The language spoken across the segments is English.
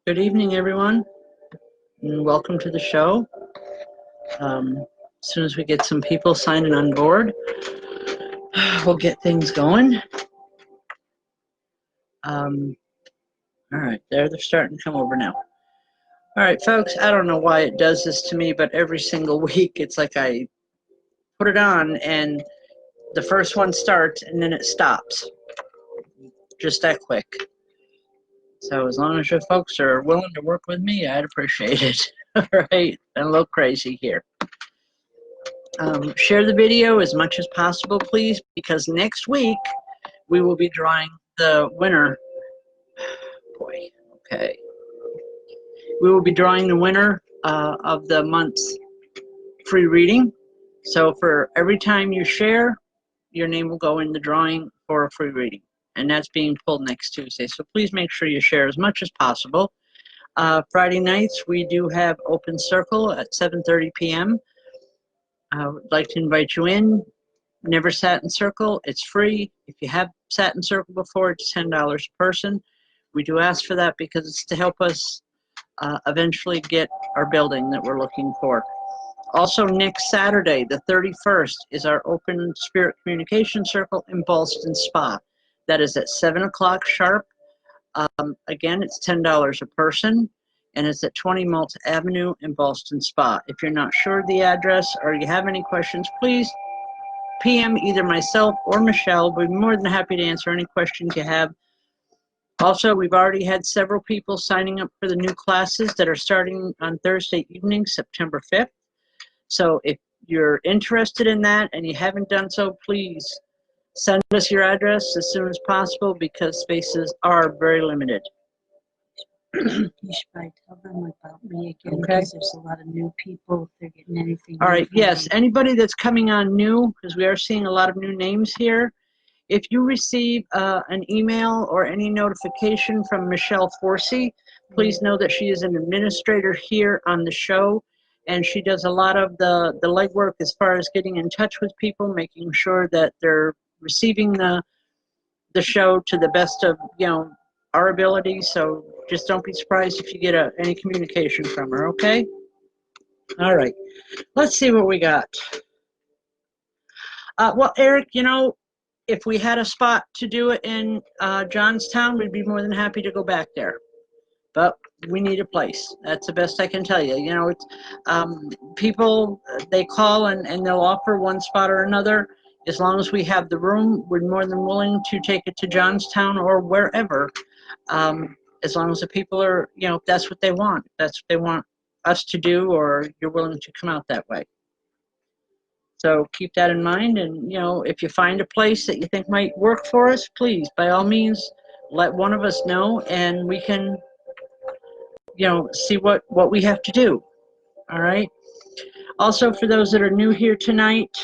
Good evening, everyone, and welcome to the show. As soon as we get some people signing on board, we'll get things going. All right, they're starting to come over now. All right, folks, I don't know why it does this to me, but every single week it's like I put it on and the first one starts and then it stops. Just that quick. So as long as you folks are willing to work with me, I'd appreciate it. All right, I'm a little crazy here. Share the video as much as possible, please, because next week we will be drawing the winner. Boy, okay. We will be drawing the winner of the month's free reading. So for every time you share, your name will go in the drawing for a free reading. And that's being pulled next Tuesday. So please make sure you share as much as possible. Friday nights, we do have Open Circle at 7:30 p.m. I would like to invite you in. Never sat in circle, it's free. If you have sat in circle before, it's $10 a person. We do ask for that because it's to help us eventually get our building that we're looking for. Also, next Saturday, the 31st, is our Open Spirit Communication Circle in Ballston Spa. That is at 7 o'clock sharp. Again, it's $10 a person, and it's at 20 Malta Avenue in Ballston Spa. If you're not sure of the address or you have any questions, please PM either myself or Michelle. We'd be more than happy to answer any questions you have. Also, we've already had several people signing up for the new classes that are starting on Thursday evening, September 5th. So if you're interested in that and you haven't done so, please send us your address as soon as possible because spaces are very limited. You should probably tell them about me again, Okay. because there's a lot of new people, if they're getting anything. All right, yes, anybody that's coming on new, because we are seeing a lot of new names here, if you receive an email or any notification from Michelle Forsey, please know that she is an administrator here on the show, and she does a lot of the legwork as far as getting in touch with people, making sure that they're receiving the show to the best of our ability. So just don't be surprised if you get any communication from her. Okay. All right. Let's see what we got. Well, Eric, if we had a spot to do it in Johnstown, we'd be more than happy to go back there. But we need a place. That's the best I can tell you. It's people, they call and they'll offer one spot or another. As long as we have the room, we're more than willing to take it to Johnstown or wherever. As long as the people are, if that's what they want. If that's what they want us to do, or you're willing to come out that way. So keep that in mind, and if you find a place that you think might work for us, please, by all means, let one of us know, and we can, see what we have to do. All right. Also, for those that are new here tonight,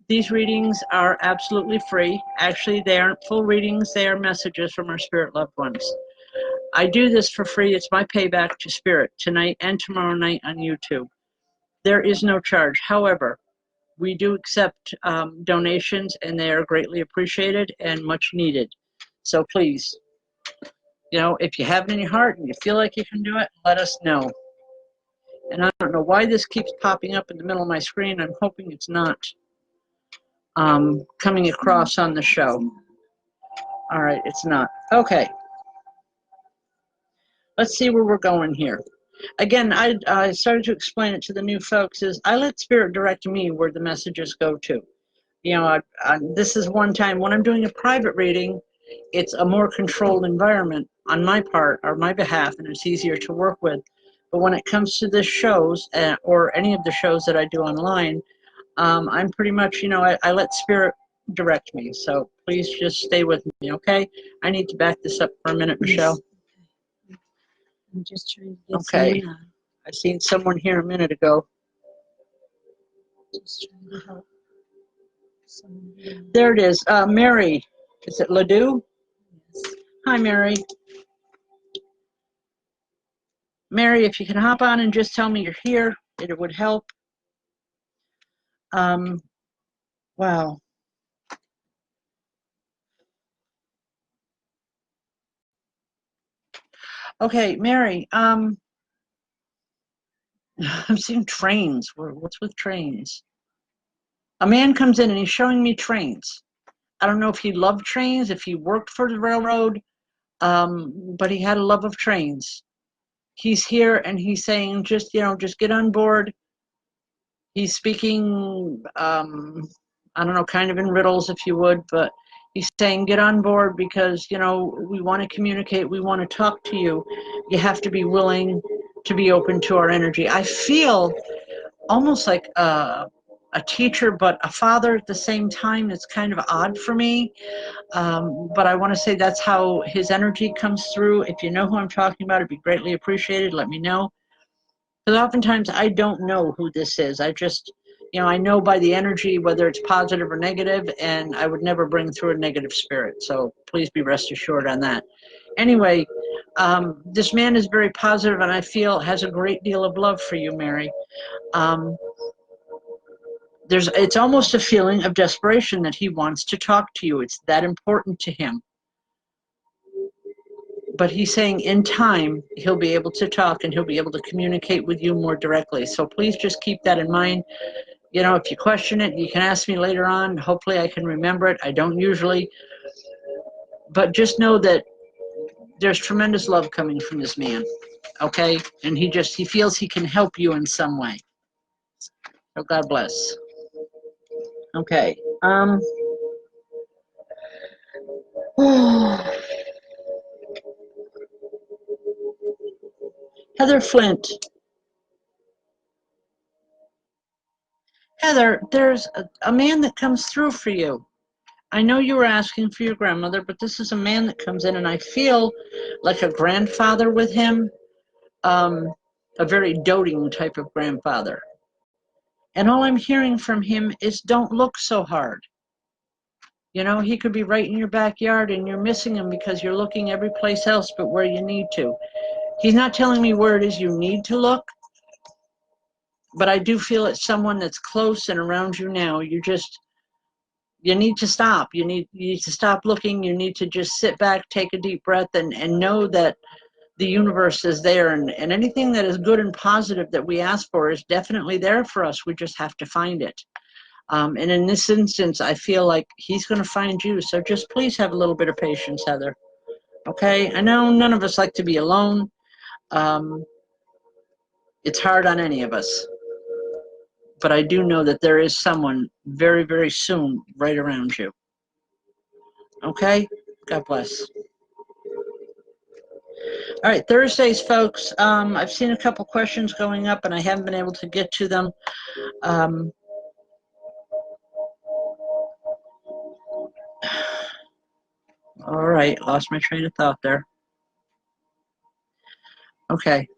these readings are absolutely free. Actually, they aren't full readings; they are messages from our spirit loved ones. I do this for free. It's my payback to Spirit tonight and tomorrow night on YouTube. There is no charge. However, we do accept donations, and they are greatly appreciated and much needed. So please, if you have it in your heart and you feel like you can do it, let us know. And I don't know why this keeps popping up in the middle of my screen. I'm hoping it's not coming across on the show. All right, it's not. Okay. Let's see where we're going here. Again, I started to explain it to the new folks is I let Spirit direct me where the messages go to. This is one time when I'm doing a private reading, it's a more controlled environment on my part or my behalf, and it's easier to work with. But when it comes to the shows or any of the shows that I do online, I'm pretty much, I let Spirit direct me. So please just stay with me, okay? I need to back this up for a minute, Michelle. I'm just trying to get Okay. someone on. I seen someone here a minute ago. Just trying to help someone. There it is. Mary. Is it Ledoux? Yes. Hi, Mary. Mary, if you can hop on and just tell me you're here, it would help. Wow. Okay, Mary, I'm seeing trains. What's with trains? A man comes in and he's showing me trains. I don't know if he loved trains, if he worked for the railroad, but he had a love of trains. He's here and he's saying, just, just get on board. He's speaking, I don't know, kind of in riddles, if you would, but he's saying, get on board because, we want to communicate. We want to talk to you. You have to be willing to be open to our energy. I feel almost like a teacher, but a father at the same time. It's kind of odd for me. But I want to say that's how his energy comes through. If you know who I'm talking about, it'd be greatly appreciated. Let me know. Because oftentimes I don't know who this is. I just, I know by the energy whether it's positive or negative, and I would never bring through a negative spirit. So please be rest assured on that. Anyway, this man is very positive, and I feel has a great deal of love for you, Mary. It's almost a feeling of desperation that he wants to talk to you. It's that important to him. But he's saying in time, he'll be able to talk and he'll be able to communicate with you more directly. So please just keep that in mind. If you question it, you can ask me later on. Hopefully I can remember it. I don't usually. But just know that there's tremendous love coming from this man. Okay? And he feels he can help you in some way. So God bless. Okay. Heather Flint. Heather, there's a man that comes through for you. I know you were asking for your grandmother, but this is a man that comes in, and I feel like a grandfather with him, a very doting type of grandfather. And all I'm hearing from him is don't look so hard. He could be right in your backyard, and you're missing him because you're looking every place else but where you need to. He's not telling me where it is you need to look, but I do feel it's someone that's close and around you now. You need to stop. You need to stop looking. You need to just sit back, take a deep breath, and know that the universe is there, and anything that is good and positive that we ask for is definitely there for us. We just have to find it. And in this instance, I feel like he's going to find you. So just please have a little bit of patience, Heather. Okay? I know none of us like to be alone. It's hard on any of us. But I do know that there is someone very, very soon right around you. Okay? God bless. All right, Thursdays, folks. I've seen a couple questions going up, and I haven't been able to get to them. All right, lost my train of thought there. Okay.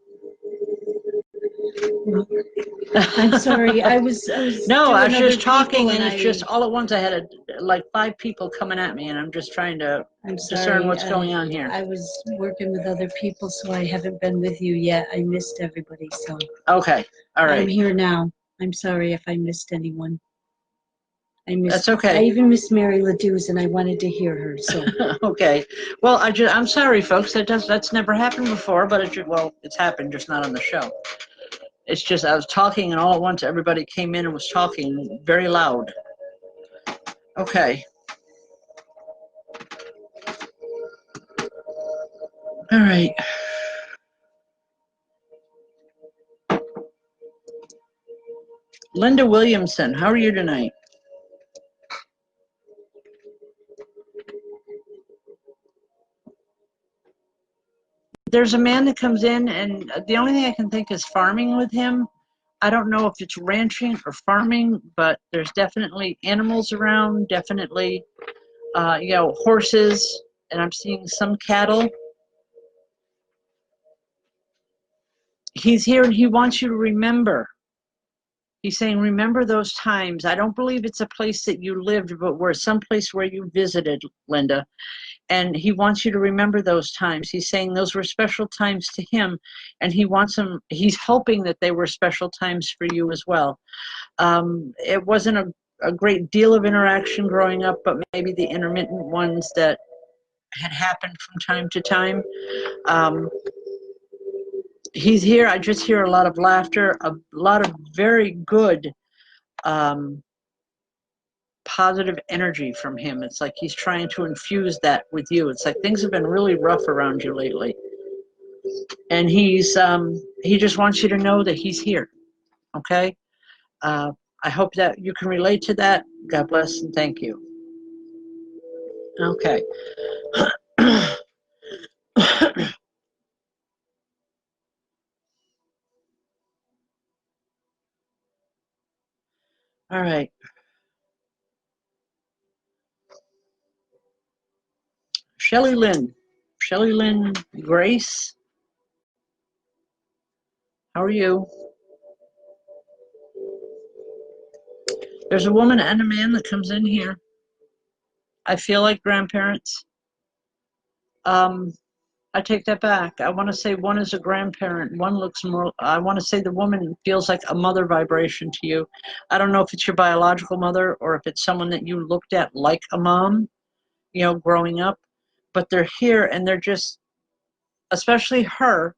I'm sorry. I was No, I was just talking, and it's just all at once I had like 5 people coming at me, and I'm just trying to discern what's going on here. I was working with other people, so I haven't been with you yet. I missed everybody, so. Okay, all right. I'm here now. I'm sorry if I missed anyone. That's okay. I even missed Mary LaDouze, and I wanted to hear her. So. Okay. Well, I'm sorry, folks. That's never happened before, but it's happened, just not on the show. It's just I was talking, and all at once everybody came in and was talking very loud. Okay. All right. Linda Williamson, how are you tonight? There's a man that comes in, and the only thing I can think is farming with him. I don't know if it's ranching or farming, but there's definitely animals around, definitely, horses, and I'm seeing some cattle. He's here and he wants you to remember. He's saying, remember those times. I don't believe it's a place that you lived, but someplace where you visited, Linda. And he wants you to remember those times. He's saying those were special times to him, and he's hoping that they were special times for you as well. It wasn't a great deal of interaction growing up, but maybe the intermittent ones that had happened from time to time. He's here. I just hear a lot of laughter, a lot of very good positive energy from him. It's like he's trying to infuse that with you. It's like things have been really rough around you lately. And he just wants you to know that he's here. Okay? I hope that you can relate to that. God bless and thank you. Okay. All right. Shelly Lynn Grace, how are you? There's a woman and a man that comes in here. I feel like grandparents. I take that back. I want to say one is a grandparent. One looks more, I want to say the woman feels like a mother vibration to you. I don't know if it's your biological mother or if it's someone that you looked at like a mom, you know, growing up. But they're here and they're just, especially her,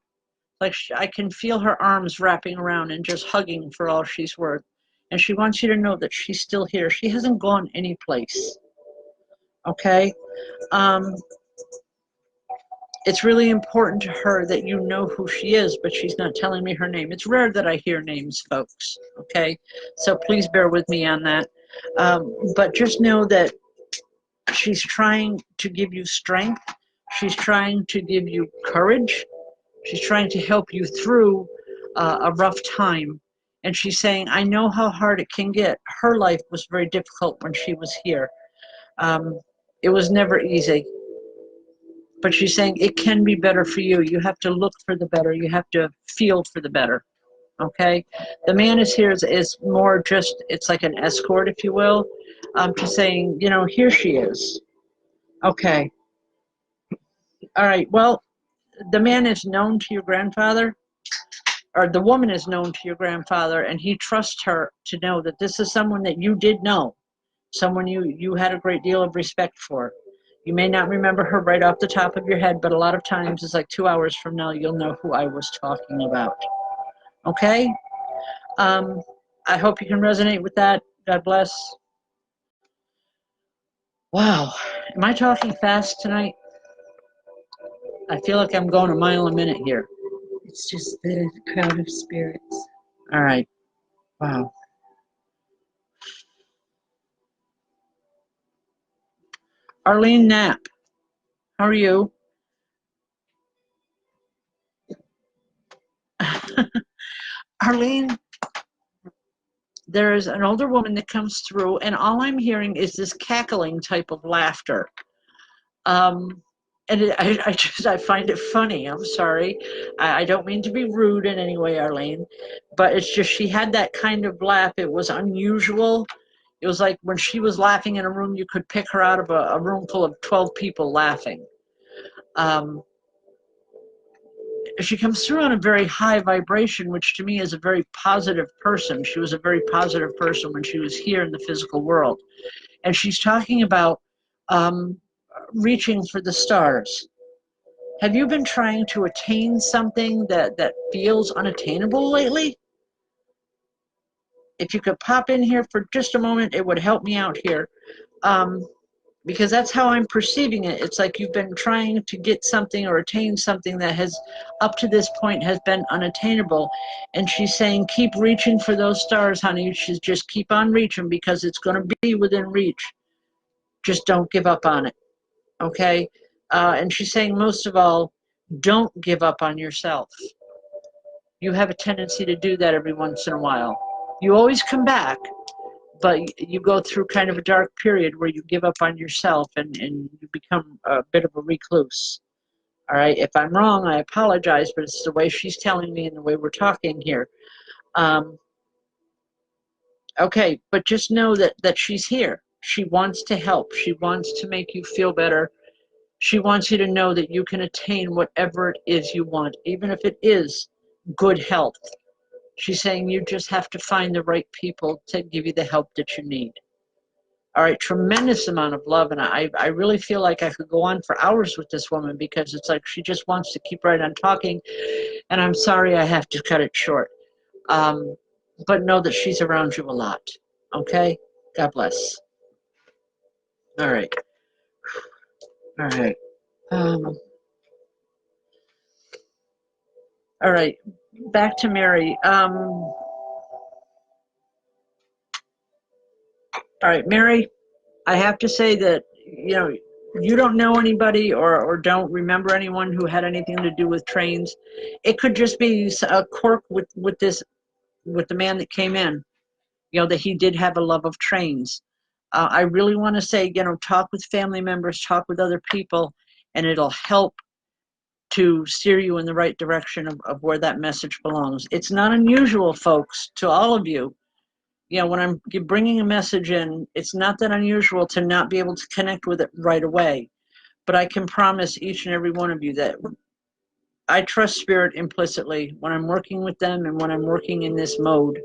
like I can feel her arms wrapping around and just hugging for all she's worth. And she wants you to know that she's still here. She hasn't gone anyplace. Okay? It's really important to her that you know who she is, but she's not telling me her name. It's rare that I hear names, folks. Okay? So please bear with me on that. But just know that she's trying to give you strength. She's trying to give you courage. She's trying to help you through a rough time. And she's saying, I know how hard it can get. Her life was very difficult when she was here. It was never easy. But she's saying it can be better for you. You have to look for the better. You have to feel for the better. Okay? The man is here is more just, it's like an escort, if you will, to saying, you know, here she is. Okay. All right. Well, the man is known to your grandfather, or the woman is known to your grandfather, and he trusts her to know that this is someone that you did know, someone you had a great deal of respect for. You may not remember her right off the top of your head, but a lot of times it's like 2 hours from now, you'll know who I was talking about. Okay? I hope you can resonate with that. God bless. Wow. Am I talking fast tonight? I feel like I'm going a mile a minute here. It's just the crowd of spirits. All right. Wow. Arlene Knapp, how are you? Arlene, there's an older woman that comes through, and all I'm hearing is this cackling type of laughter. And I find it funny. I'm sorry. I don't mean to be rude in any way, Arlene, but it's just she had that kind of laugh. It was unusual. It was like when she was laughing in a room, you could pick her out of a room full of 12 people laughing. She comes through on a very high vibration, which to me is a very positive person. She was a very positive person when she was here in the physical world. And she's talking about reaching for the stars. Have you been trying to attain something that feels unattainable lately? If you could pop in here for just a moment, it would help me out here. Because that's how I'm perceiving it. It's like you've been trying to get something or attain something that has, up to this point, has been unattainable. And she's saying, keep reaching for those stars, honey. You should just keep on reaching because it's going to be within reach. Just don't give up on it, okay? And she's saying, most of all, don't give up on yourself. You have a tendency to do that every once in a while. You always come back, but you go through kind of a dark period where you give up on yourself and you become a bit of a recluse. All right, if I'm wrong, I apologize, but it's the way she's telling me and the way we're talking here. Okay, but just know that she's here. She wants to help. She wants to make you feel better. She wants you to know that you can attain whatever it is you want, even if it is good health. She's saying you just have to find the right people to give you the help that you need. All right, tremendous amount of love, and I really feel like I could go on for hours with this woman because it's like she just wants to keep right on talking, and I'm sorry I have to cut it short. But know that she's around you a lot. Okay? God bless. All right. All right. All right. Back to Mary. All right, Mary, I have to say that, you know, you don't know anybody or don't remember anyone who had anything to do with trains. It could just be a quirk with the man that came in, you know, that he did have a love of trains. I really want to say, you know, talk with family members, talk with other people, and it'll help to steer you in the right direction of where that message belongs. It's not unusual, folks, to all of you. You know, when I'm bringing a message in, it's not that unusual to not be able to connect with it right away. But I can promise each and every one of you that I trust spirit implicitly when I'm working with them and when I'm working in this mode.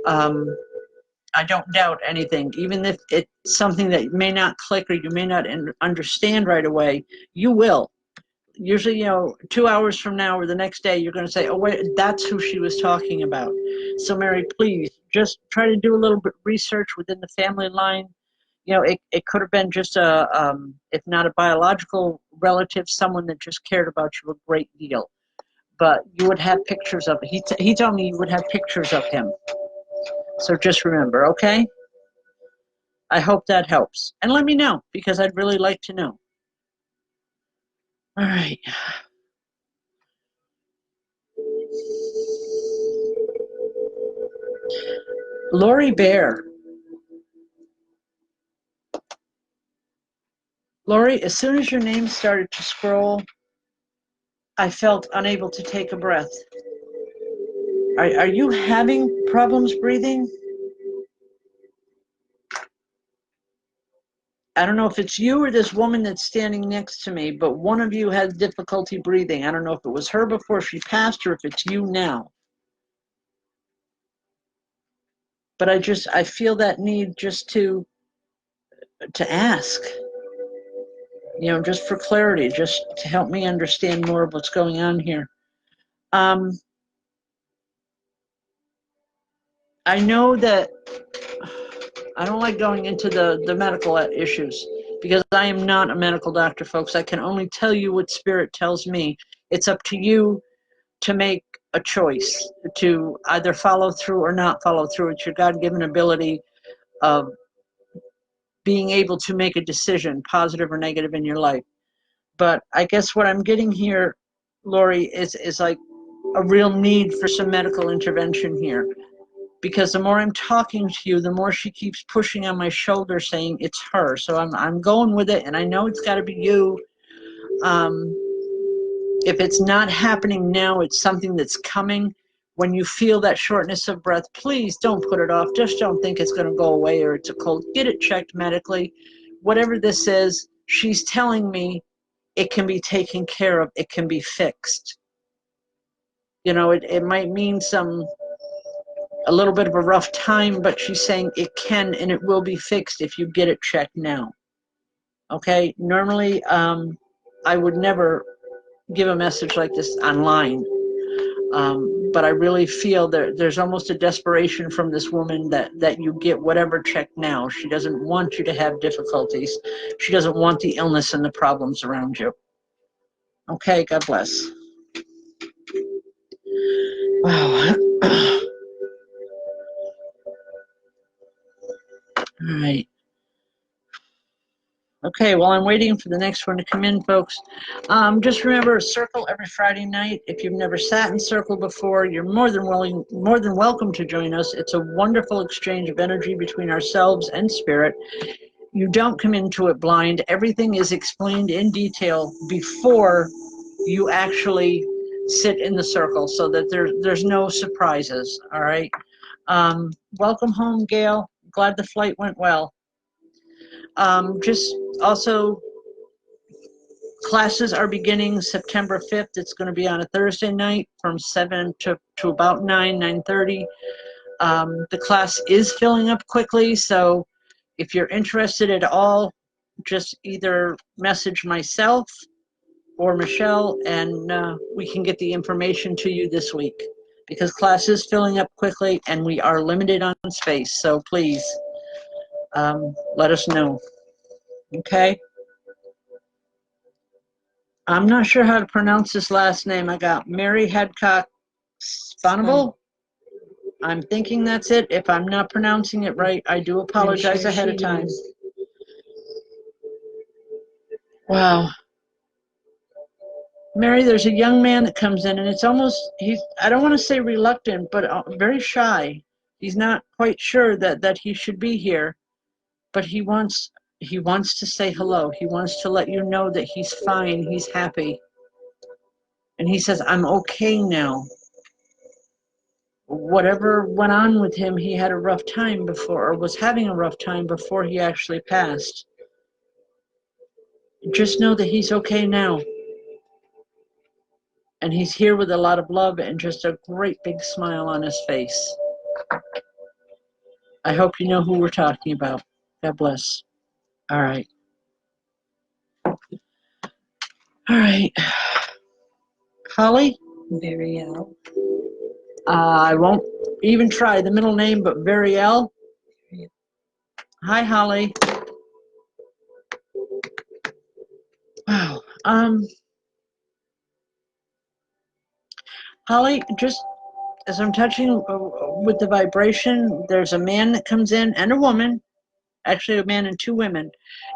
I don't doubt anything, even if it's something that may not click or you may not understand right away, you will. Usually, you know, 2 hours from now or the next day, you're going to say, oh, wait, that's who she was talking about. So, Mary, please just try to do a little bit of research within the family line. You know, it could have been just if not a biological relative, someone that just cared about you a great deal. But you would have pictures of it. He told me you would have pictures of him. So just remember, okay? I hope that helps. And let me know, because I'd really like to know. All right. Lori Bear. Lori, as soon as your name started to scroll, I felt unable to take a breath. Are you having problems breathing? I don't know if it's you or this woman that's standing next to me, but one of you has difficulty breathing. I don't know if it was her before she passed or if it's you now. But I feel that need just to ask, you know, just for clarity, just to help me understand more of what's going on here. I know that I don't like going into the medical issues because I am not a medical doctor, folks. I can only tell you what spirit tells me. It's up to you to make a choice to either follow through or not follow through. It's your God-given ability of being able to make a decision, positive or negative, in your life. But I guess what I'm getting here, Lori, is like a real need for some medical intervention here. Because the more I'm talking to you, the more she keeps pushing on my shoulder saying it's her. So I'm going with it, and I know it's got to be you. If it's not happening now, it's something that's coming. When you feel that shortness of breath, please don't put it off. Just don't think it's going to go away or it's a cold. Get it checked medically. Whatever this is, she's telling me it can be taken care of. It can be fixed. You know, it might mean a little bit of a rough time, but she's saying it can and it will be fixed if you get it checked now. Okay? Normally, I would never give a message like this online. But I really feel there's almost a desperation from this woman that you get whatever checked now. She doesn't want you to have difficulties. She doesn't want the illness and the problems around you. Okay, God bless. Wow. All right. Okay, well, I'm waiting for the next one to come in, folks. Just remember, Circle every Friday night. If you've never sat in Circle before, you're more than welcome to join us. It's a wonderful exchange of energy between ourselves and spirit. You don't come into it blind. Everything is explained in detail before you actually sit in the circle, so that there's no surprises. All right. Welcome home, Gail. Glad the flight went well. Just also, classes are beginning September 5th. It's going to be on a Thursday night from 7 to about 9:30. The class is filling up quickly, so If you're interested at all, just either message myself or Michelle, and we can get the information to you this week, because class is filling up quickly and we are limited on space. So please let us know. Okay? I'm not sure how to pronounce this last name. I got Mary Hadcock Sponable. I'm thinking that's it. If I'm not pronouncing it right, I do apologize ahead of time. Wow. Mary, there's a young man that comes in, and it's almost, I don't want to say reluctant, but very shy. He's not quite sure that he should be here, but he wants to say hello. He wants to let you know that he's fine, he's happy. And he says, I'm okay now. Whatever went on with him, he had a rough time before, or was having a rough time before he actually passed. Just know that he's okay now. And he's here with a lot of love and just a great big smile on his face. I hope you know who we're talking about. God bless. All right. All right. Holly? Veriel. I won't even try the middle name, but Veriel. Hi, Holly. Wow. Holly, just as I'm touching with the vibration, there's a man that comes in and a woman, actually a man and two women,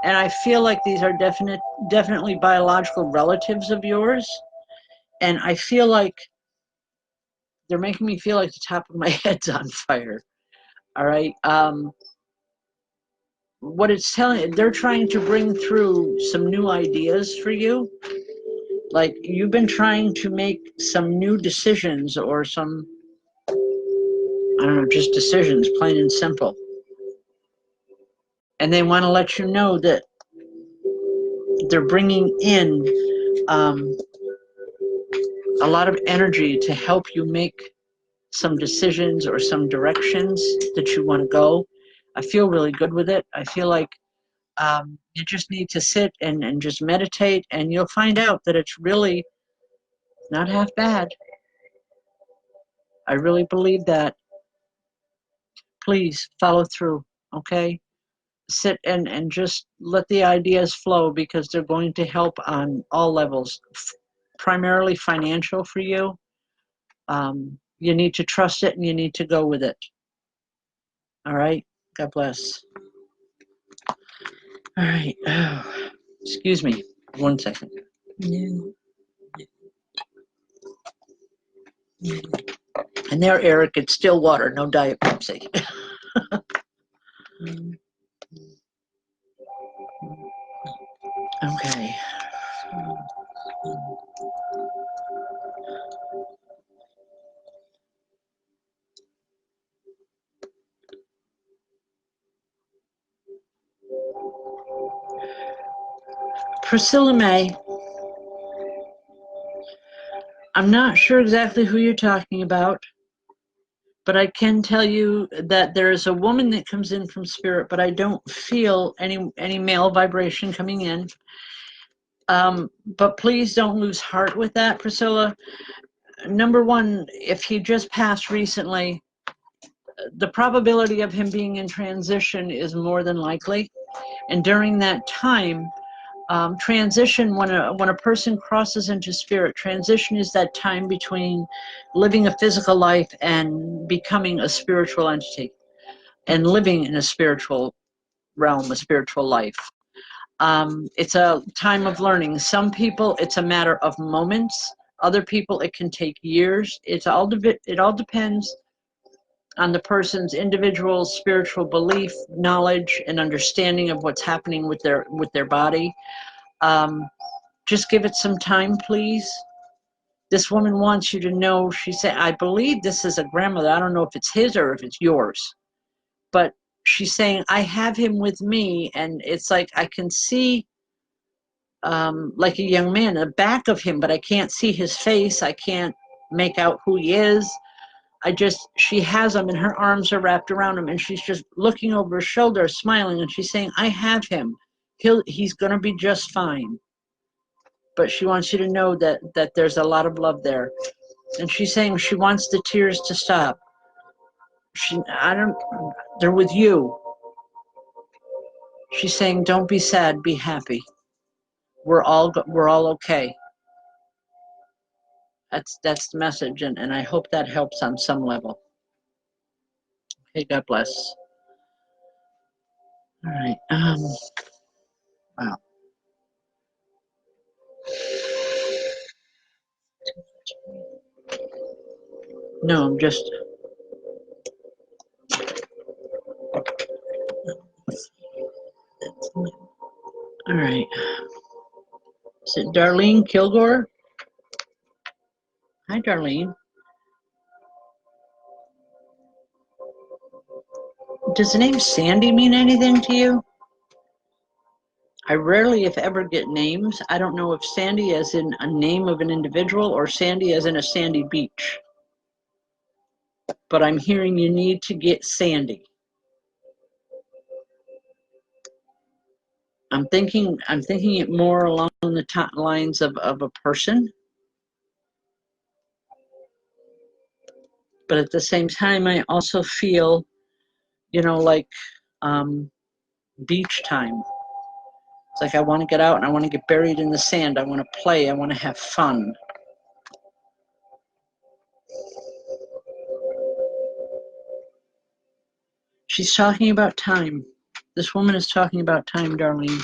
and I feel like these are definitely biological relatives of yours, and I feel like they're making me feel like the top of my head's on fire. All right. What it's telling, they're trying to bring through some new ideas for you. Like you've been trying to make some new decisions or some, I don't know, just decisions, plain and simple. And they want to let you know that they're bringing in a lot of energy to help you make some decisions or some directions that you want to go. I feel really good with it. I feel like you just need to sit and just meditate, and you'll find out that it's really not half bad. I really believe that. Please follow through, okay? Sit and just let the ideas flow, because they're going to help on all levels, primarily financial for you. You need to trust it and you need to go with it. All right? God bless. All right. Oh, excuse me. 1 second. No. And there, Eric, it's still water, no Diet Pepsi. Okay. Priscilla May, I'm not sure exactly who you're talking about, but I can tell you that there is a woman that comes in from spirit, but I don't feel any male vibration coming in. But please don't lose heart with that, Priscilla. Number one, if he just passed recently, the probability of him being in transition is more than likely. And during that time, transition, when a person crosses into spirit, transition is that time between living a physical life and becoming a spiritual entity and living in a spiritual realm, a spiritual life. It's a time of learning. Some people, it's a matter of moments. Other people, it can take years. It all depends on the person's individual spiritual belief, knowledge, and understanding of what's happening with their body. Just give it some time, please. This woman wants you to know, she said, I believe this is a grandmother. I don't know if it's his or if it's yours. But she's saying, I have him with me. And it's like I can see like a young man, the back of him, but I can't see his face. I can't make out who he is. she has him and her arms are wrapped around him and she's just looking over her shoulder, smiling, and she's saying, I have him. He's going to be just fine. But she wants you to know that there's a lot of love there. And she's saying she wants the tears to stop. They're with you. She's saying, don't be sad, be happy. We're all okay. That's the message, and I hope that helps on some level. Okay, God bless. All right. Wow. No, I'm just. All right. Is it Darlene Kilgore? Hi, Darlene. Does the name Sandy mean anything to you? I rarely, if ever, get names. I don't know if Sandy as in a name of an individual or Sandy as in a sandy beach. But I'm hearing you need to get Sandy. I'm thinking it more along the lines of a person. But at the same time, I also feel, like beach time. It's like I want to get out and I want to get buried in the sand. I want to play. I want to have fun. She's talking about time. This woman is talking about time, Darlene.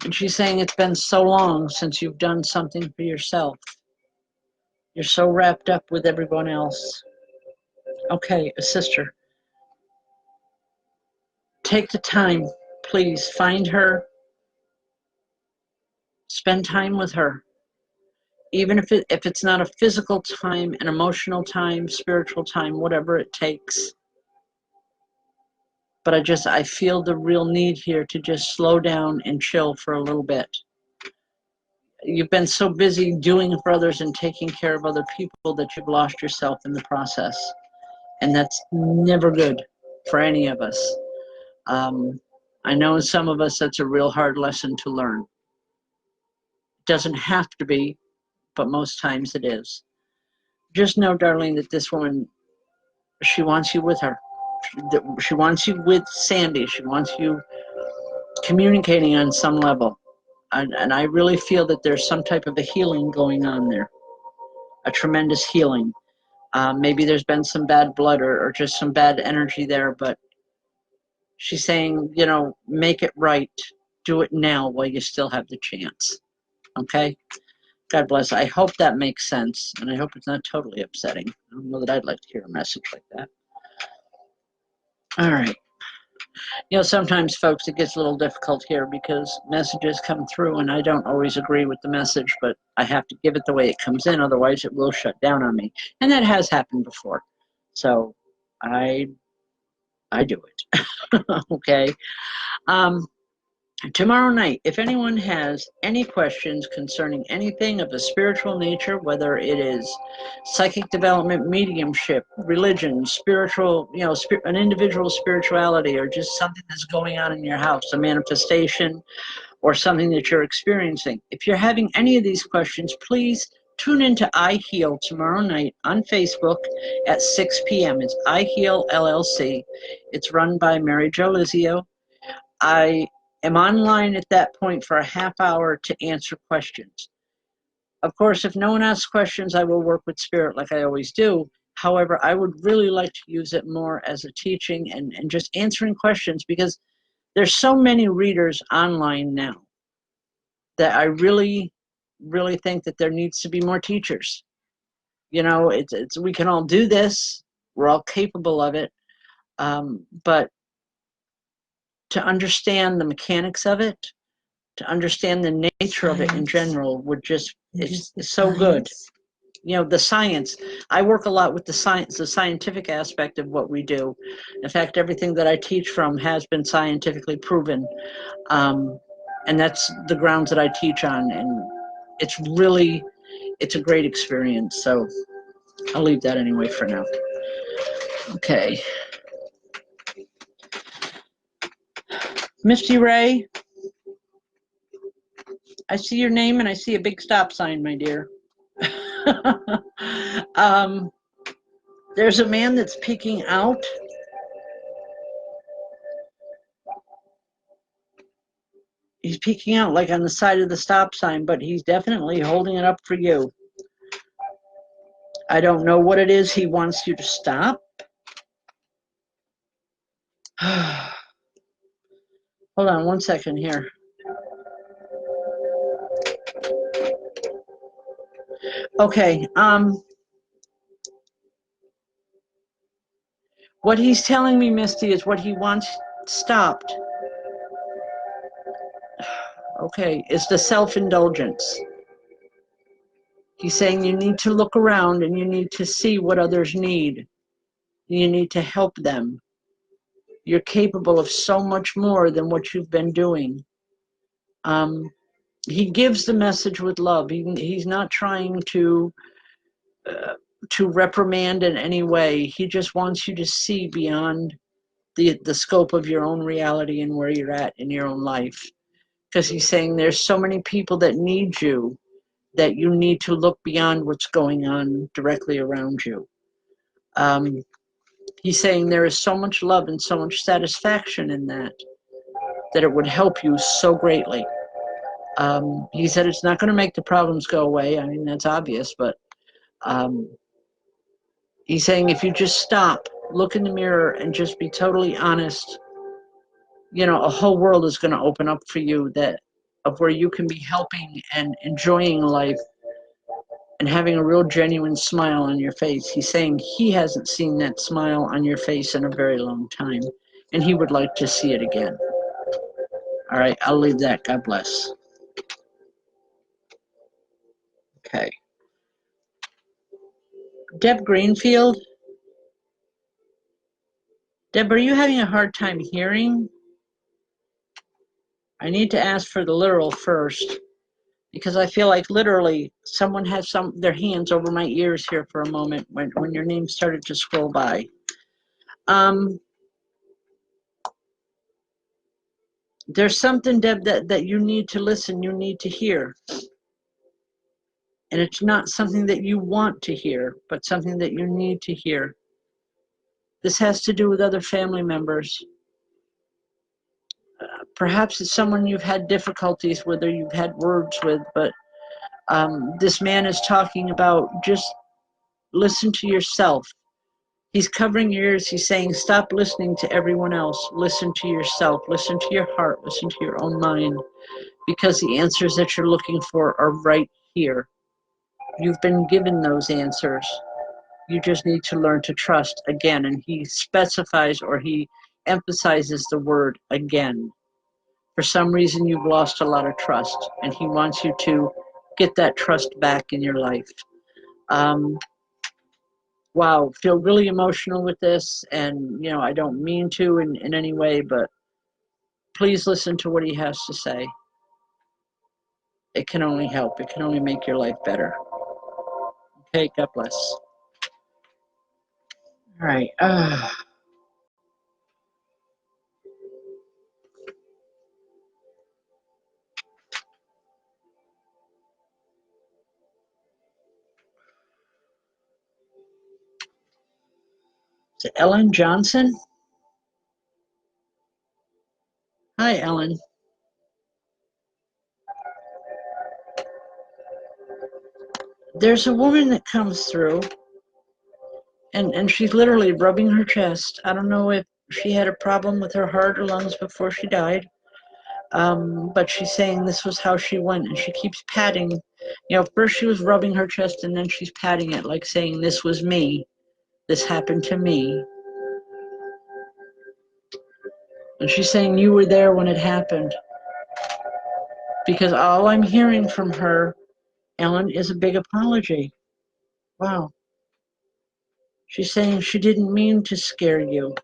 And she's saying it's been so long since you've done something for yourself. You're so wrapped up with everyone else. Okay, a sister. Take the time, please. Find her. Spend time with her. Even if it's not a physical time, an emotional time, spiritual time, whatever it takes. But I feel the real need here to just slow down and chill for a little bit. You've been so busy doing for others and taking care of other people that you've lost yourself in the process. And that's never good for any of us. I know in some of us that's a real hard lesson to learn. It doesn't have to be, but most times it is. Just know, Darlene, that this woman, she wants you with her. She wants you with Sandy. She wants you communicating on some level. And I really feel that there's some type of a healing going on there, a tremendous healing. Maybe there's been some bad blood or just some bad energy there, but she's saying, make it right. Do it now while you still have the chance. Okay? God bless. I hope that makes sense, and I hope it's not totally upsetting. I don't know that I'd like to hear a message like that. All right. Sometimes, folks, it gets a little difficult here because messages come through and I don't always agree with the message, but I have to give it the way it comes in, otherwise it will shut down on me. And that has happened before. So I do it. Okay. Tomorrow night, if anyone has any questions concerning anything of a spiritual nature, whether it is psychic development, mediumship, religion, spiritual, an individual spirituality, or just something that's going on in your house, a manifestation, or something that you're experiencing. If you're having any of these questions, please tune into I Heal tomorrow night on Facebook at 6 p.m. It's I Heal LLC. It's run by Mary Jo Lizio. I am online at that point for a half hour to answer questions. Of course, if no one asks questions, I will work with spirit like I always do. However, I would really like to use it more as a teaching and just answering questions, because there's so many readers online now that I really, really think that there needs to be more teachers. It's we can all do this. We're all capable of it. But to understand the mechanics of it, to understand the nature of it in general would just, it's so good. The science. I work a lot with the science, the scientific aspect of what we do. In fact, everything that I teach from has been scientifically proven. And that's the grounds that I teach on. And it's a great experience. So I'll leave that anyway for now. Okay. Misty Ray, I see your name and I see a big stop sign, my dear. There's a man that's peeking out. He's peeking out like on the side of the stop sign, but he's definitely holding it up for you. I don't know what it is he wants you to stop. Hold on one second here. Okay, what he's telling me, Misty, is what he wants stopped. Okay, is the self-indulgence. He's saying you need to look around and you need to see what others need. You need to help them. You're capable of so much more than what you've been doing. He gives the message with love. He's not trying to reprimand in any way. He just wants you to see beyond the scope of your own reality and where you're at in your own life. Because he's saying there's so many people that need you that you need to look beyond what's going on directly around you. He's saying there is so much love and so much satisfaction in that it would help you so greatly. He said it's not going to make the problems go away. I mean, that's obvious, but he's saying if you just stop, look in the mirror, and just be totally honest, you know, a whole world is going to open up for you of where you can be helping and enjoying life and having a real genuine smile on your face. He's saying he hasn't seen that smile on your face in a very long time, and he would like to see it again. All right, I'll leave that. God bless. Okay. Deb Greenfield. Deb, are you having a hard time hearing? I need to ask for the literal first, because I feel like literally someone has their hands over my ears here for a moment when your name started to scroll by. There's something, Deb, that you need to listen, you need to hear. And it's not something that you want to hear, but something that you need to hear. This has to do with other family members. Perhaps it's someone you've had difficulties with or you've had words with, but this man is talking about just listen to yourself. He's covering your ears. He's saying, stop listening to everyone else. Listen to yourself. Listen to your heart. Listen to your own mind, because the answers that you're looking for are right here. You've been given those answers. You just need to learn to trust again. And he specifies, or he emphasizes the word again. For some reason, you've lost a lot of trust, and he wants you to get that trust back in your life. Wow, feel really emotional with this, and you know, I don't mean to in any way, but please listen to what he has to say. It can only help. It can only make your life better. Okay, God bless. All right. Is it Ellen Johnson? Hi, Ellen. There's a woman that comes through, and she's literally rubbing her chest. I don't know if she had a problem with her heart or lungs before she died, but she's saying this was how she went, and she keeps patting. You know, first she was rubbing her chest, and then she's patting it, like saying, this was me. This happened to me. And she's saying, you were there when it happened. Because all I'm hearing from her, Ellen, is a big apology. Wow. She's saying she didn't mean to scare you.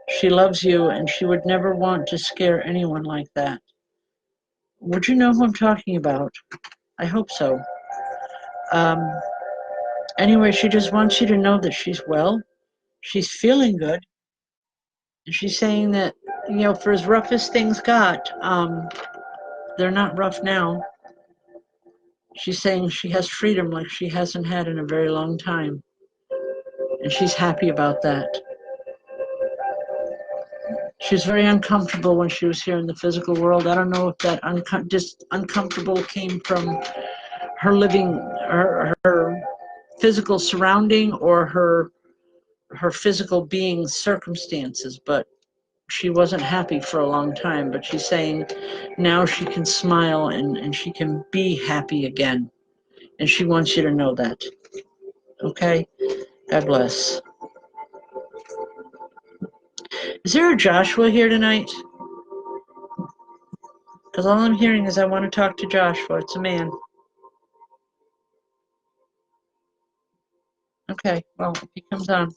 She loves you, and she would never want to scare anyone like that. Would you know who I'm talking about? I hope so. Anyway, she just wants you to know that she's well. She's feeling good. And she's saying that, you know, for as rough as things got, they're not rough now. She's saying she has freedom like she hasn't had in a very long time. And she's happy about that. She was very uncomfortable when she was here in the physical world. I don't know if that just uncomfortable came from her living, her physical surrounding or her physical being circumstances, but she wasn't happy for a long time. But she's saying now she can smile and she can be happy again. And she wants you to know that. Okay? God bless. Is there a Joshua here tonight? Because all I'm hearing is I want to talk to Joshua. It's a man. Okay, well, if he comes on.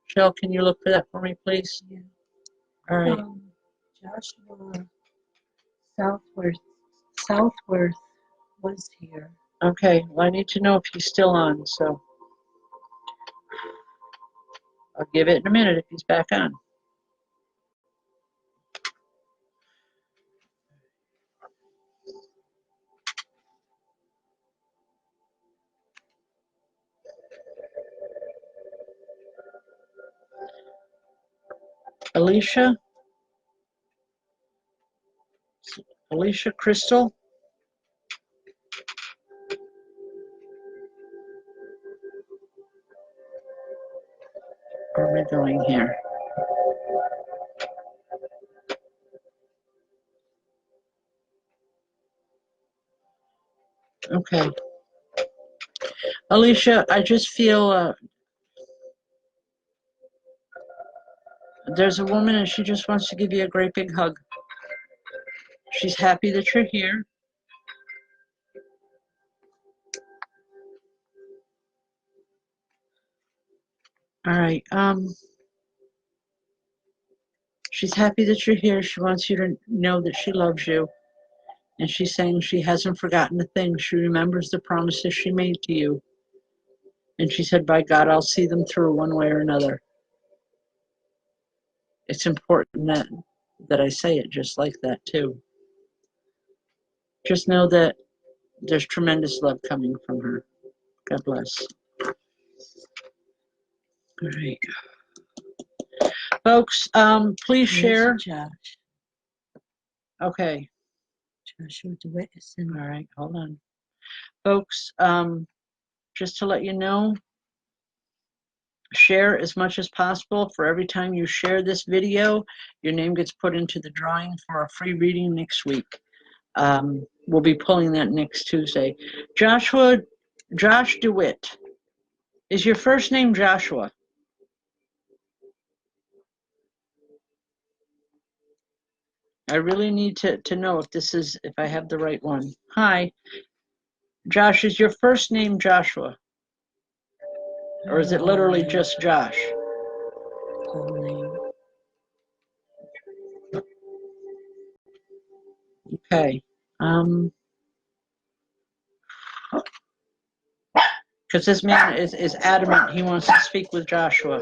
Michelle, can you look for that for me, please? Yeah. All right. Joshua Southworth was here. Okay, well, I need to know if he's still on, so I'll give it in a minute if he's back on. Alicia? Alicia Crystal? Where are we going here? Okay. Alicia, I just feel there's a woman and she just wants to give you a great big hug. She's happy that you're here. All right. She's happy that you're here. She wants you to know that she loves you. And she's saying she hasn't forgotten a thing. She remembers the promises she made to you. And she said, by God, I'll see them through one way or another. It's important that I say it just like that, too. Just know that there's tremendous love coming from her. God bless. All right. Folks, please share. Josh. Okay. Joshua DeWitt is in. All right, hold on. Folks, just to let you know, share as much as possible. For every time you share this video, your name gets put into the drawing for a free reading next week. We'll be pulling that next Tuesday. Josh DeWitt. Is your first name Joshua? I really need to know if I have the right one. Hi. Josh, is your first name Joshua? Or is it literally just Josh? Whole name. Okay. Because this man is adamant he wants to speak with Joshua.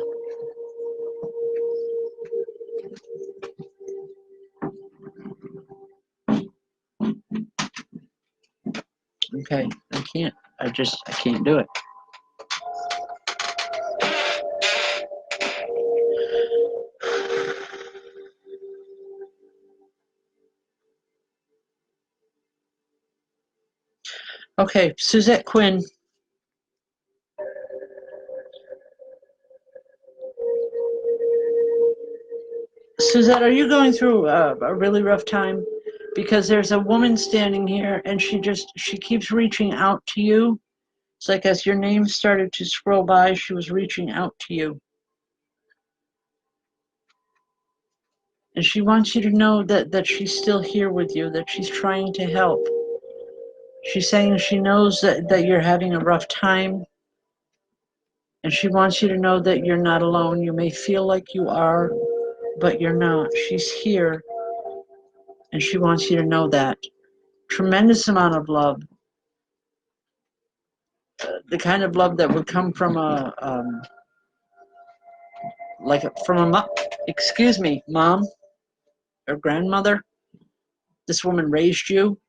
Okay, I can't do it. Okay, Suzette Quinn. Suzette, are you going through a really rough time? Because there's a woman standing here and she keeps reaching out to you. It's like as your name started to scroll by, she was reaching out to you. And she wants you to know that she's still here with you, that she's trying to help. She's saying she knows that you're having a rough time. And she wants you to know that you're not alone. You may feel like you are, but you're not. She's here. And she wants you to know that. Tremendous amount of love. the kind of love that would come from excuse me, mom or grandmother. This woman raised you.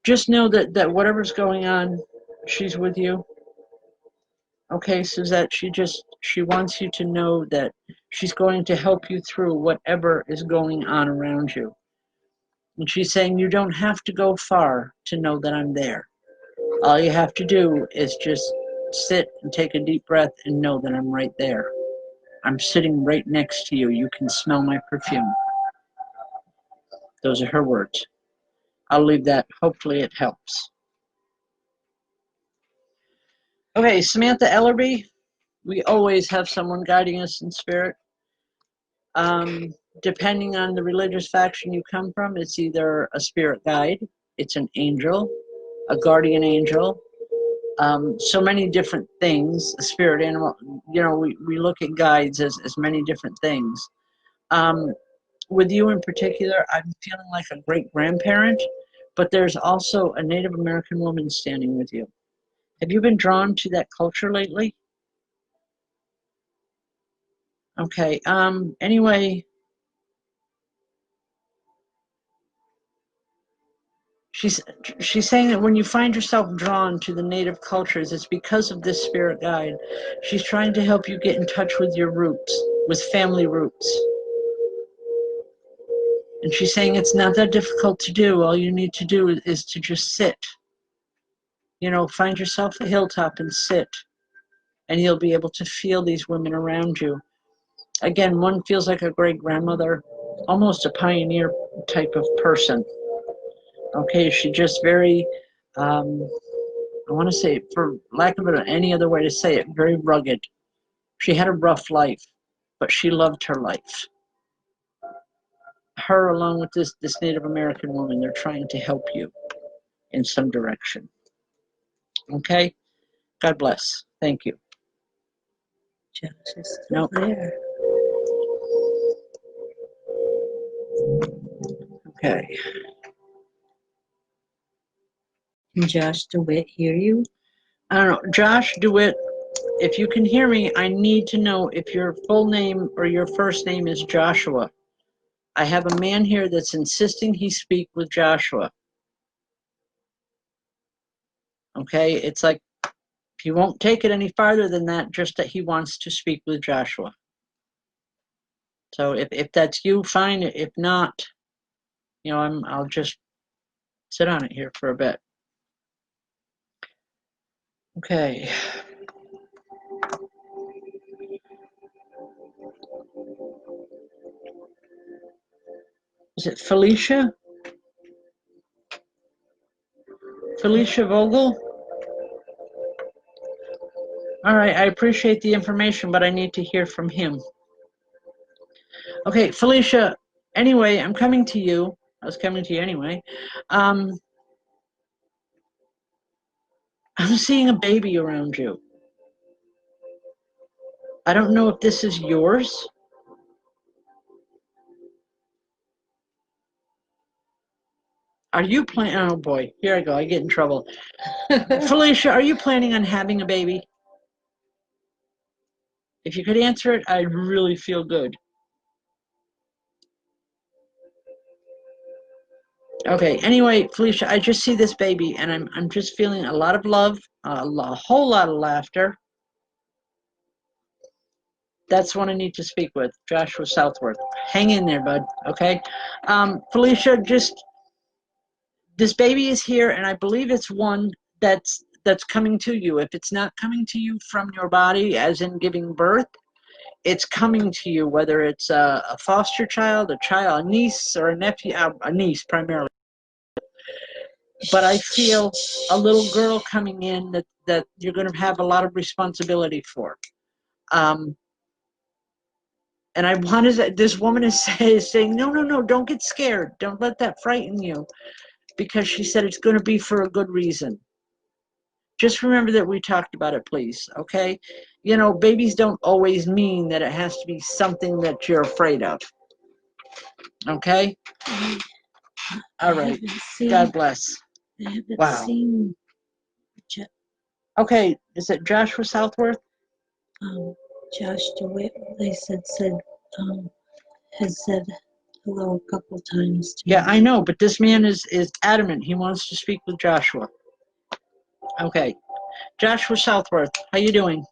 Just know that whatever's going on, she's with you. Okay, Suzette, she wants you to know that she's going to help you through whatever is going on around you. And she's saying you don't have to go far to know that I'm there. All you have to do is just sit and take a deep breath and know that I'm right there. I'm sitting right next to you. You can smell my perfume. Those are her words. I'll leave that. Hopefully it helps. Okay, Samantha Ellerby, we always have someone guiding us in spirit. Depending on the religious faction you come from, it's either a spirit guide, it's an angel, a guardian angel, so many different things, a spirit animal. You know, we look at guides as many different things. With you in particular, I'm feeling like a great grandparent, but there's also a Native American woman standing with you. Have you been drawn to that culture lately? Okay, anyway, she's saying that when you find yourself drawn to the native cultures, it's because of this spirit guide. She's trying to help you get in touch with your roots, with family roots. And she's saying it's not that difficult to do. All you need to do is to just sit. You know, find yourself a hilltop and sit. And you'll be able to feel these women around you. Again, one feels like a great grandmother, almost a pioneer type of person. Okay, she just very, I want to say, for lack of any other way to say it, very rugged. She had a rough life, but she loved her life. Her, along with this Native American woman, they're trying to help you in some direction. Okay? God bless. Thank you. Josh is still there. Okay. Can Josh DeWitt hear you? I don't know. Josh DeWitt, if you can hear me, I need to know if your full name or your first name is Joshua. I have a man here that's insisting he speak with Joshua. Okay? It's like he won't take it any farther than that, just that he wants to speak with Joshua. So if that's you, fine. If not, you know, I'll just sit on it here for a bit. Okay. Is it Felicia? Felicia Vogel? All right, I appreciate the information, but I need to hear from him. Okay, Felicia, anyway, I'm coming to you. I was coming to you anyway. I'm seeing a baby around you. I don't know if this is yours. Are you planning? Oh boy, here I go. I get in trouble. Felicia, are you planning on having a baby? If you could answer it, I'd really feel good. Okay, anyway, Felicia, I just see this baby and I'm just feeling a lot of love, a whole lot of laughter. That's one I need to speak with, Joshua Southworth. Hang in there, bud, okay? Felicia, just, this baby is here and I believe it's one that's coming to you. If it's not coming to you from your body, as in giving birth, it's coming to you, whether it's a foster child, a niece, or a nephew, a niece primarily. But I feel a little girl coming in that you're going to have a lot of responsibility for. And I wanted, this woman is saying, no, don't get scared. Don't let that frighten you. Because she said it's going to be for a good reason. Just remember that we talked about it, please, okay? You know, babies don't always mean that it has to be something that you're afraid of. Okay? All I right. haven't seen. God bless. I haven't Wow. seen. Okay. Is it Joshua Southworth? Josh DeWitt. They said has said hello a couple times to Yeah, me. I know, but this man is adamant. He wants to speak with Joshua. Okay. Joshua Southworth, how you doing?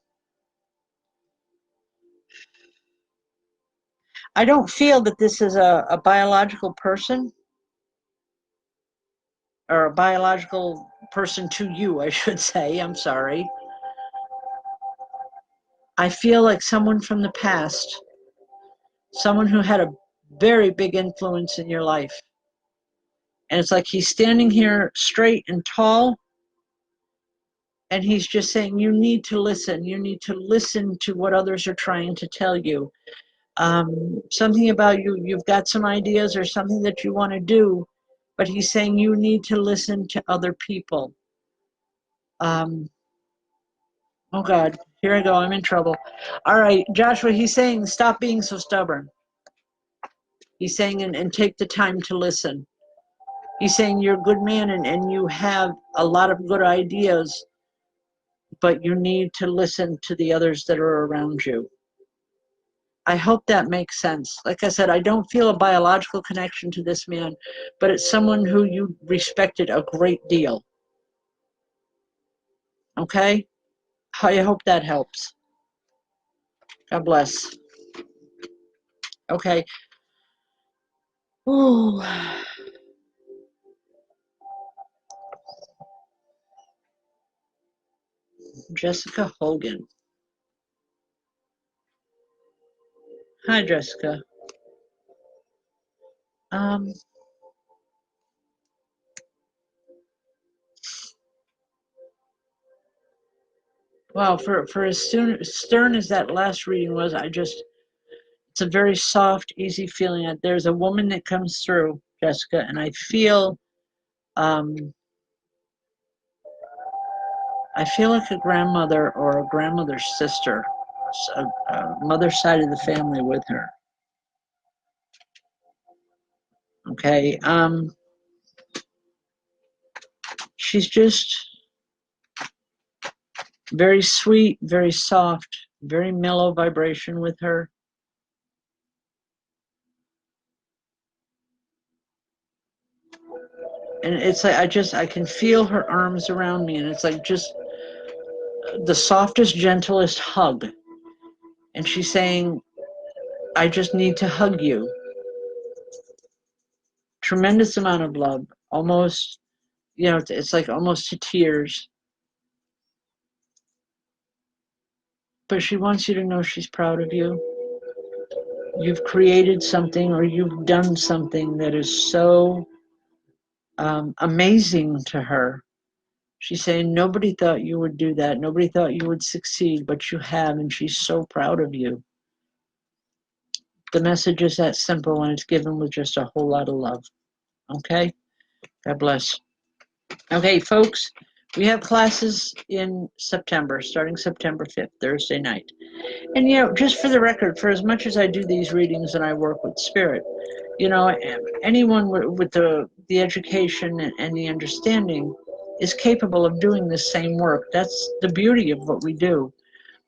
I don't feel that this is a biological person, or a biological person to you, I should say. I'm sorry. I feel like someone from the past, someone who had a very big influence in your life. And it's like he's standing here straight and tall, and he's just saying, you need to listen. You need to listen to what others are trying to tell you. Something about you've got some ideas or something that you want to do, but he's saying you need to listen to other people. Oh God, here I go, I'm in trouble. All right, Joshua, he's saying stop being so stubborn. He's saying and take the time to listen. He's saying you're a good man and you have a lot of good ideas, but you need to listen to the others that are around you. I hope that makes sense. Like I said, I don't feel a biological connection to this man, but it's someone who you respected a great deal. Okay? I hope that helps. God bless. Okay. Ooh. Jessica Hogan. Hi, Jessica. Um, wow, for as stern as that last reading was, it's a very soft, easy feeling. There's a woman that comes through, Jessica, and um, I feel like a grandmother or a grandmother's sister, a mother's side of the family with her. Okay, she's just very sweet, very soft, very mellow vibration with her. And it's like I can feel her arms around me, and it's like just the softest, gentlest hug. And she's saying, I just need to hug you. Tremendous amount of love, almost, it's like almost to tears. But she wants you to know she's proud of you. You've created something or you've done something that is so amazing to her. She's saying, nobody thought you would do that. Nobody thought you would succeed, but you have, and she's so proud of you. The message is that simple, and it's given with just a whole lot of love. Okay? God bless. Okay, folks, we have classes in September, starting September 5th, Thursday night. And, just for the record, for as much as I do these readings and I work with spirit, anyone with the education and the understanding is capable of doing this same work. That's the beauty of what we do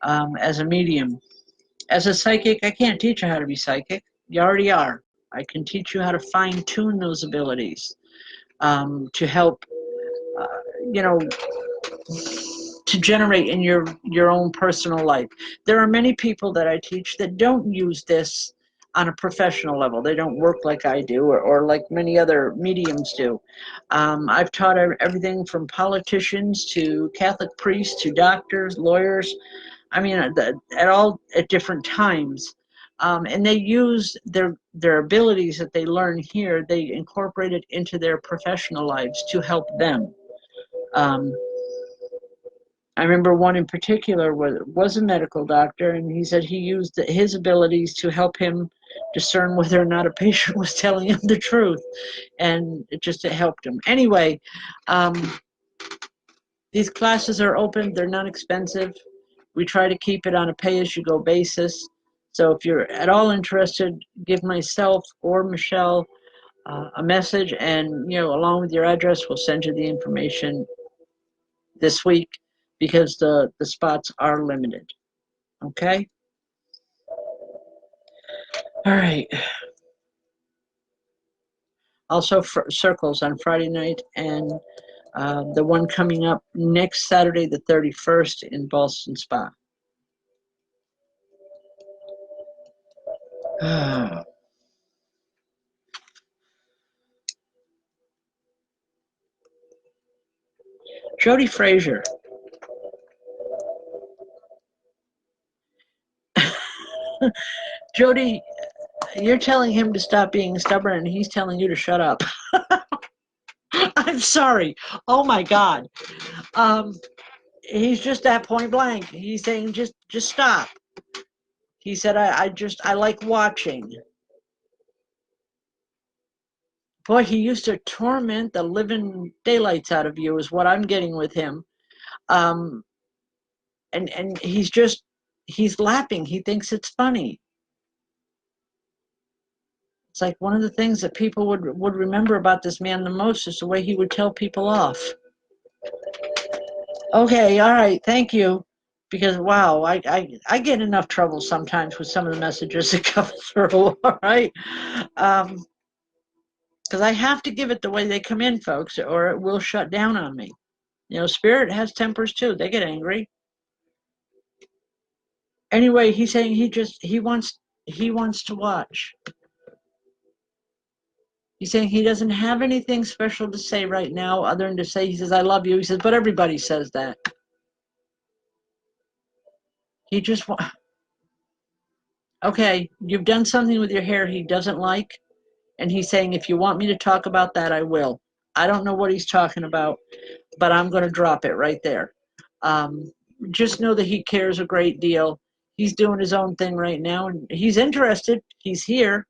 as a medium. As a psychic, I can't teach you how to be psychic. You already are. I can teach you how to fine-tune those abilities to help, uh, you know, to generate in your own personal life. There are many people that I teach that don't use this on a professional level. They don't work like I do or like many other mediums do. I've taught everything from politicians to Catholic priests to doctors, lawyers. I mean, at different times. And they use their abilities that they learn here, they incorporate it into their professional lives to help them. Um, I remember one in particular was a medical doctor, and he said he used his abilities to help him discern whether or not a patient was telling him the truth, and it helped him. Anyway, these classes are open, they're not expensive. We try to keep it on a pay-as-you-go basis. So if you're at all interested, give myself or Michelle a message, and along with your address, we'll send you the information this week because the spots are limited. Okay. All right. Also, for circles on Friday night, and the one coming up next Saturday, the 31st, in Boston Spa. Jody Frazier. Jody, you're telling him to stop being stubborn, and he's telling you to shut up. I'm sorry. Oh my God. He's just that point blank. He's saying just stop. He said I like watching. Boy, he used to torment the living daylights out of you, is what I'm getting with him. And he's laughing. He thinks it's funny. It's like one of the things that people would remember about this man the most is the way he would tell people off. Okay, all right, thank you. Because wow, I get enough trouble sometimes with some of the messages that come through. All right, because I have to give it the way they come in, folks, or it will shut down on me. Spirit has tempers too. They get angry. Anyway, he's saying he wants to watch. He's saying he doesn't have anything special to say right now other than to say, he says, I love you. He says, but everybody says that. He just okay, you've done something with your hair he doesn't like, and he's saying, if you want me to talk about that, I will. I don't know what he's talking about, but I'm going to drop it right there. Just know that he cares a great deal. He's doing his own thing right now, and he's interested. He's here.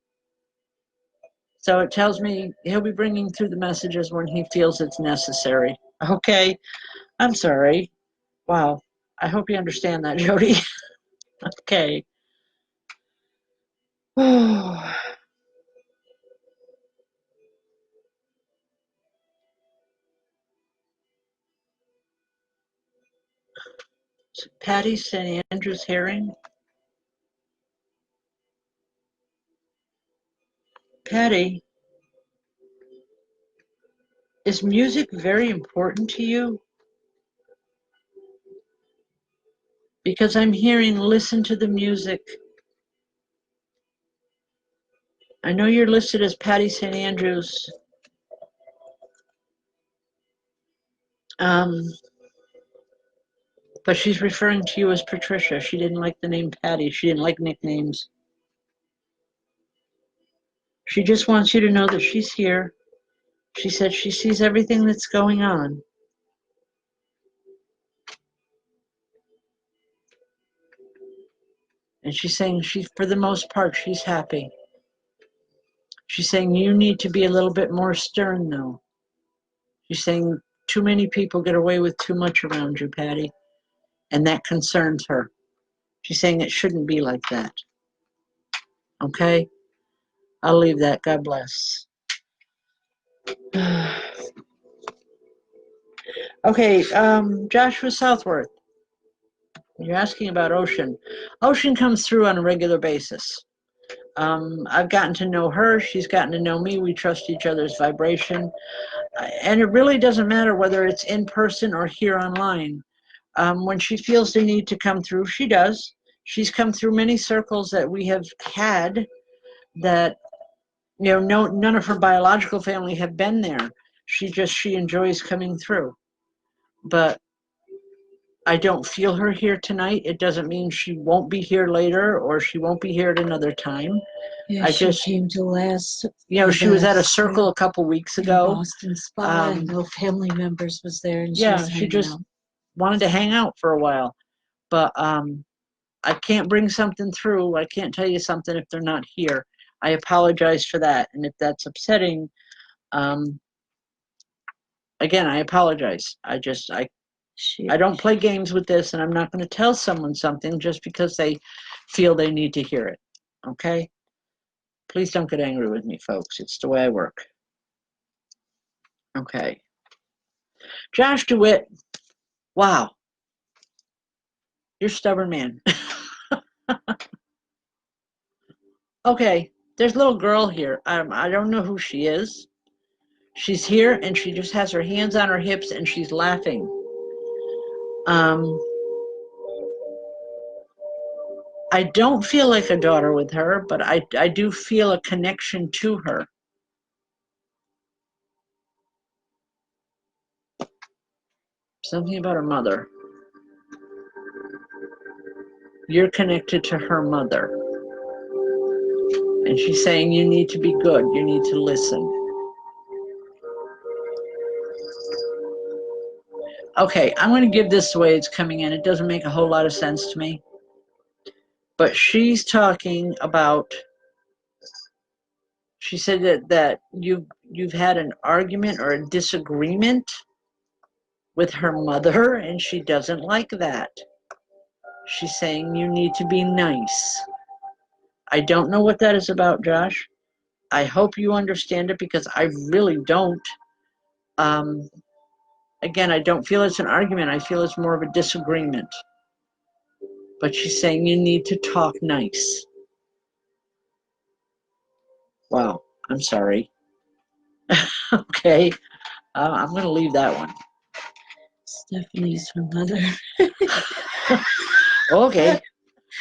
So it tells me he'll be bringing through the messages when he feels it's necessary. Okay, I'm sorry. Wow, I hope you understand that, Jody. Okay. Patty St. Andrews Herring. Patty, is music very important to you? Because I'm hearing listen to the music. I know you're listed as Patty St. Andrews. But she's referring to you as Patricia. She didn't like the name Patty. She didn't like nicknames. She just wants you to know that she's here. She said she sees everything that's going on. And she's saying for the most part, she's happy. She's saying you need to be a little bit more stern, though. She's saying too many people get away with too much around you, Patty, and that concerns her. She's saying it shouldn't be like that. Okay? I'll leave that. God bless. Okay, Joshua Southworth. You're asking about Ocean. Ocean comes through on a regular basis. I've gotten to know her. She's gotten to know me. We trust each other's vibration. And it really doesn't matter whether it's in person or here online. When she feels the need to come through, she does. She's come through many circles that we have had that, none of her biological family have been there. She enjoys coming through. But I don't feel her here tonight. It doesn't mean she won't be here later or she won't be here at another time. Yeah, she came to last. She was at a circle a couple weeks ago. Boston Spa, and no family members was there, and she just wanted to hang out for a while. But I can't bring something through. I can't tell you something if they're not here. I apologize for that, and if that's upsetting, again, I apologize. I don't play games with this, and I'm not going to tell someone something just because they feel they need to hear it. Okay? Please don't get angry with me, folks. It's the way I work. Okay. Josh DeWitt. Wow. You're a stubborn man. Okay. There's a little girl here. I don't know who she is. She's here and she just has her hands on her hips and she's laughing. I don't feel like a daughter with her, but I do feel a connection to her. Something about her mother. You're connected to her mother. And she's saying you need to be good. You need to listen. Okay, I'm going to give this the way it's coming in. It doesn't make a whole lot of sense to me. But she's talking about, she said that you've had an argument or a disagreement with her mother, and she doesn't like that. She's saying you need to be nice. I don't know what that is about, Josh. I hope you understand it because I really don't. Again, I don't feel it's an argument. I feel it's more of a disagreement. But she's saying you need to talk nice. Wow, I'm sorry. Okay, I'm going to leave that one. Stephanie's her mother. Okay.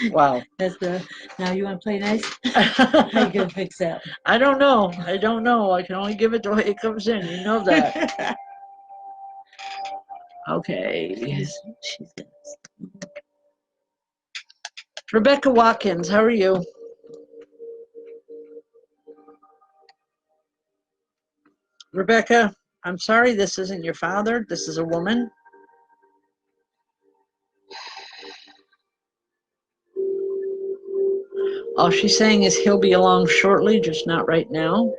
Wow. That's the. Now you want to play nice? How you gonna fix that? I don't know. I don't know. I can only give it the way it comes in. You know that. Okay. She's good. Rebecca Watkins, how are you? Rebecca, I'm sorry this isn't your father. This is a woman. All she's saying is he'll be along shortly, just not right now.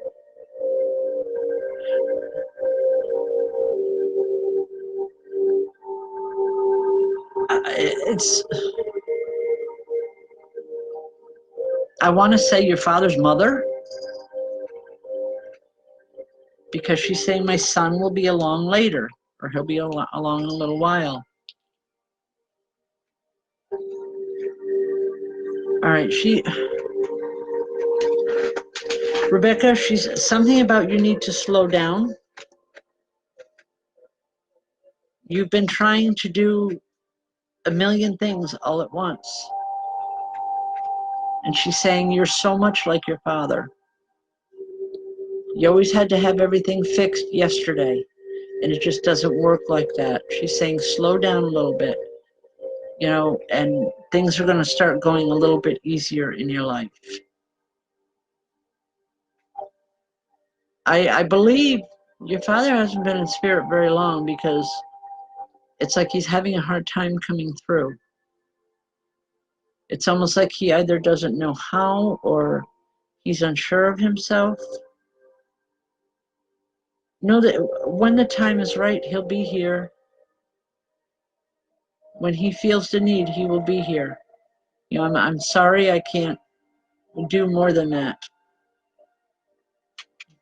I want to say your father's mother, because she's saying my son will be along later, or he'll be along in a little while. All right, Rebecca, she's something about you need to slow down. You've been trying to do a million things all at once. And she's saying you're so much like your father. You always had to have everything fixed yesterday, and it just doesn't work like that. She's saying slow down a little bit, you know, and things are going to start going a little bit easier in your life. I believe your father hasn't been in spirit very long because it's like he's having a hard time coming through. It's almost like he either doesn't know how or he's unsure of himself. Know that when the time is right, he'll be here. When he feels the need, he will be here. You know, I'm sorry I can't do more than that.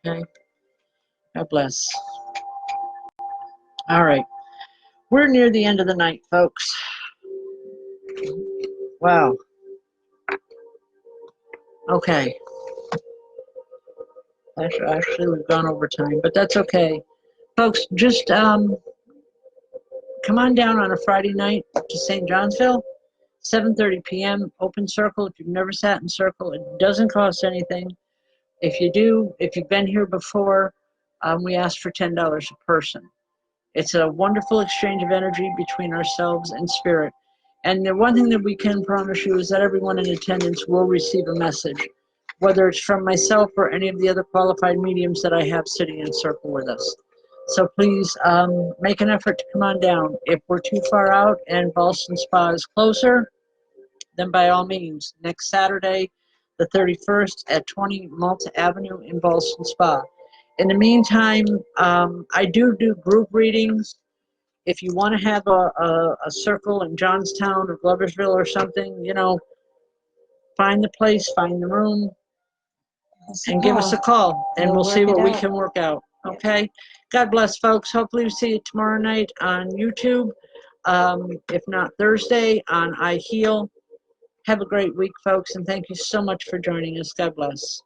Okay? God bless. All right. We're near the end of the night, folks. Wow. Okay. Actually, we've gone over time, but that's okay. Folks, just come on down on a Friday night to St. Johnsville, 7:30 p.m., open circle. If you've never sat in circle, it doesn't cost anything. If you do, if you've been here before, we ask for $10 a person. It's a wonderful exchange of energy between ourselves and spirit. And the one thing that we can promise you is that everyone in attendance will receive a message, whether it's from myself or any of the other qualified mediums that I have sitting in circle with us. So please make an effort to come on down. If we're too far out and Boston Spa is closer, then by all means, next Saturday, the 31st at 20 Malta Avenue in Boston Spa. In the meantime, I do group readings. If you want to have a circle in Johnstown or Gloversville or something, you know, find the place, find the room. and give us a call, and we'll see what we can work out. Yeah. Okay? God bless, folks. Hopefully we see you tomorrow night on YouTube. If not Thursday on I Heal. Have a great week, folks, and thank you so much for joining us. God bless.